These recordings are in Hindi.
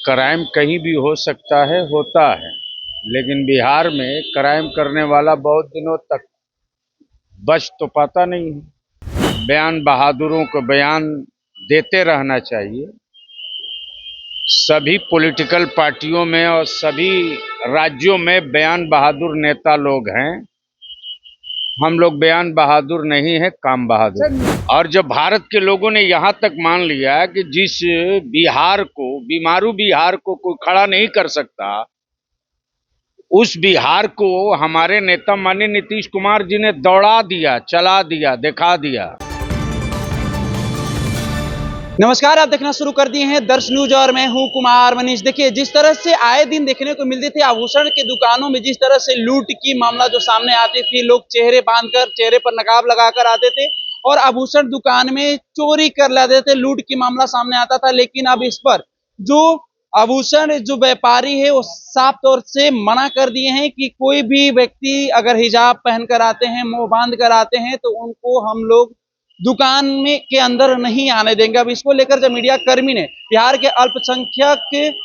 क्राइम कहीं भी हो सकता है, होता है, लेकिन बिहार में क्राइम करने वाला बहुत दिनों तक बच तो पाता नहीं है। बयान बहादुरों को बयान देते रहना चाहिए। सभी पॉलिटिकल पार्टियों में और सभी राज्यों में बयान बहादुर नेता लोग हैं। हम लोग बयान बहादुर नहीं है, काम बहादुर। और जब भारत के लोगों ने यहाँ तक मान लिया कि जिस बिहार को, बीमारू बिहार को कोई खड़ा नहीं कर सकता, उस बिहार को हमारे नेता माननीय नीतीश कुमार जी ने दौड़ा दिया, चला दिया, दिखा दिया। नमस्कार, आप देखना शुरू कर दिए हैं दर्श न्यूज और मैं हूं कुमार मनीष। देखिए, जिस तरह से आए दिन देखने को मिलती थी आभूषण की दुकानों में, जिस तरह से लूट की मामला जो सामने आती थी, लोग चेहरे बांधकर, चेहरे पर नकाब लगाकर आते थे और आभूषण दुकान में चोरी कर लाते थे, लूट की मामला सामने आता था। लेकिन अब इस पर जो आभूषण जो व्यापारी है वो साफ तौर से मना कर दिए हैं कि कोई भी व्यक्ति अगर हिजाब पहनकर आते हैं, मुंह बांध कर आते हैं, तो उनको हम लोग दुकान में के अंदर नहीं आने देंगे। अब इसको लेकर जब मीडिया कर्मी ने बिहार के अल्पसंख्यक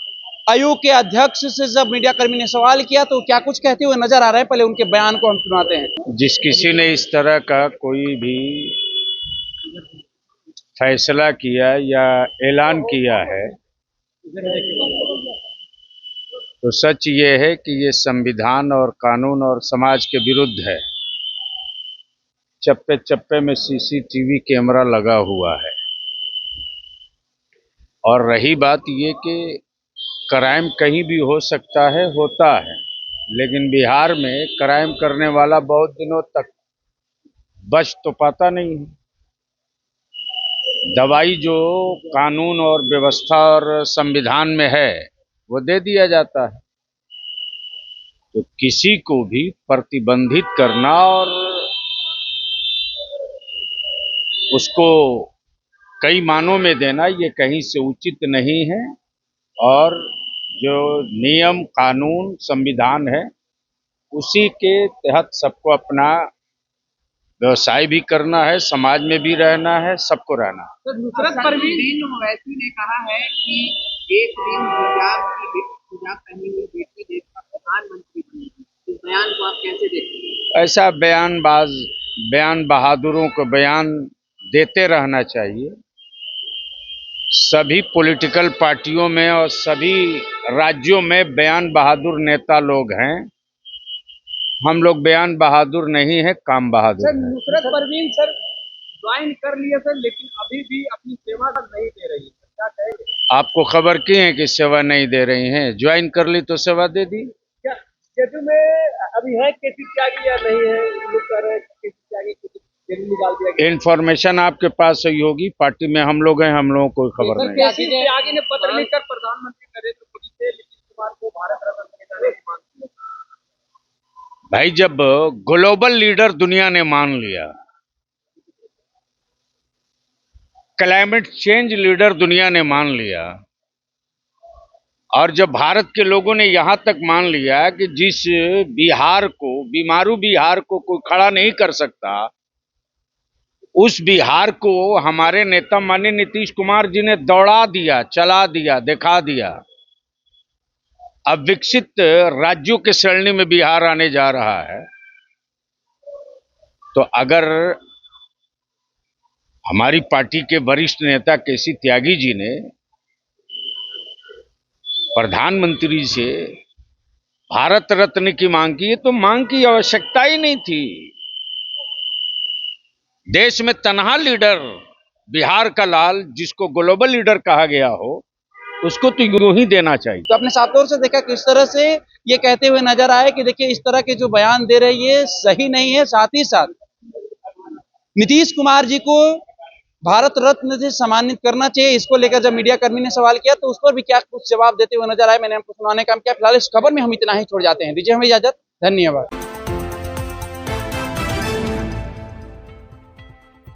आयोग के अध्यक्ष से जब मीडिया कर्मी ने सवाल किया तो क्या कुछ कहते हुए नजर आ रहे हैं, पहले उनके बयान को हम सुनाते हैं। जिस किसी ने इस तरह का कोई भी फैसला किया या ऐलान किया है, तो सच ये है कि ये संविधान और कानून और समाज के विरुद्ध है। चप्पे चप्पे में सीसीटीवी कैमरा लगा हुआ है। और रही बात ये कि क्राइम कहीं भी हो सकता है, होता है, लेकिन बिहार में क्राइम करने वाला बहुत दिनों तक बच तो पाता नहीं है। दवाई जो कानून और व्यवस्था और संविधान में है वो दे दिया जाता है। तो किसी को भी प्रतिबंधित करना और उसको कई मानों में देना ये कहीं से उचित नहीं है। और जो नियम, कानून, संविधान है उसी के तहत सबको अपना व्यवसाय भी करना है, समाज में भी रहना है, सबको रहना है। तो नुसरत परवीन ओवैसी ने कहा है कि एक दिन हिजाब पहनी हुई बेटी देश का प्रधानमंत्री बनेगी। इस बयान को आप कैसे देखते हैं? ऐसा बयान बहादुरों को बयान देते रहना चाहिए। सभी पॉलिटिकल पार्टियों में और सभी राज्यों में बयान बहादुर नेता लोग हैं। हम लोग बयान बहादुर नहीं है, काम बहादुर है। नुसरत परवीन सर ज्वाइन कर लिए सर, लेकिन अभी भी अपनी सेवा नहीं दे रही है, क्या कहेंगे? आपको खबर की है कि सेवा नहीं दे रही हैं? ज्वाइन कर ली तो सेवा दे दी। क्या शेड्यूल में अभी है केसी त्यागी या नहीं है? लोग कह रहे हैं केसी त्यागी को जेल में डाल दिया गया। इन्फॉर्मेशन आपके पास सही होगी, पार्टी में हम लोग हैं, हम लोगों को खबर नहीं। केसी त्यागी ने पत्र लिखकर प्रधानमंत्री नरेंद्र मोदी से नीतीश कुमार को भारत रत्न देने की मांग की। भाई, जब ग्लोबल लीडर दुनिया ने मान लिया, क्लाइमेट चेंज लीडर दुनिया ने मान लिया, और जब भारत के लोगों ने यहाँ तक मान लिया कि जिस बिहार को, बीमारू बिहार को कोई खड़ा नहीं कर सकता, उस बिहार को हमारे नेता माननीय नीतीश कुमार जी ने दौड़ा दिया, चला दिया, दिखा दिया। अब विकसित राज्यों के श्रेणी में बिहार आने जा रहा है। तो अगर हमारी पार्टी के वरिष्ठ नेता केसी त्यागी जी ने प्रधानमंत्री से भारत रत्न की मांग की है, तो मांग की आवश्यकता ही नहीं थी। देश में तनहा लीडर बिहार का लाल, जिसको ग्लोबल लीडर कहा गया हो, उसको तो यूं ही देना चाहिए। तो अपने साफ तौर से देखा किस तरह से ये कहते हुए नजर आए कि देखिए, इस तरह के जो बयान दे रहे ये सही नहीं है। साथ ही साथ नीतीश कुमार जी को भारत रत्न से सम्मानित करना चाहिए। इसको लेकर जब मीडिया कर्मी ने सवाल किया तो उस पर भी क्या कुछ जवाब देते हुए नजर आए, मैंने आपको सुनाने का काम किया। फिलहाल इस खबर में हम इतना ही छोड़ जाते हैं। दीजिए हमें इजाजत, धन्यवाद।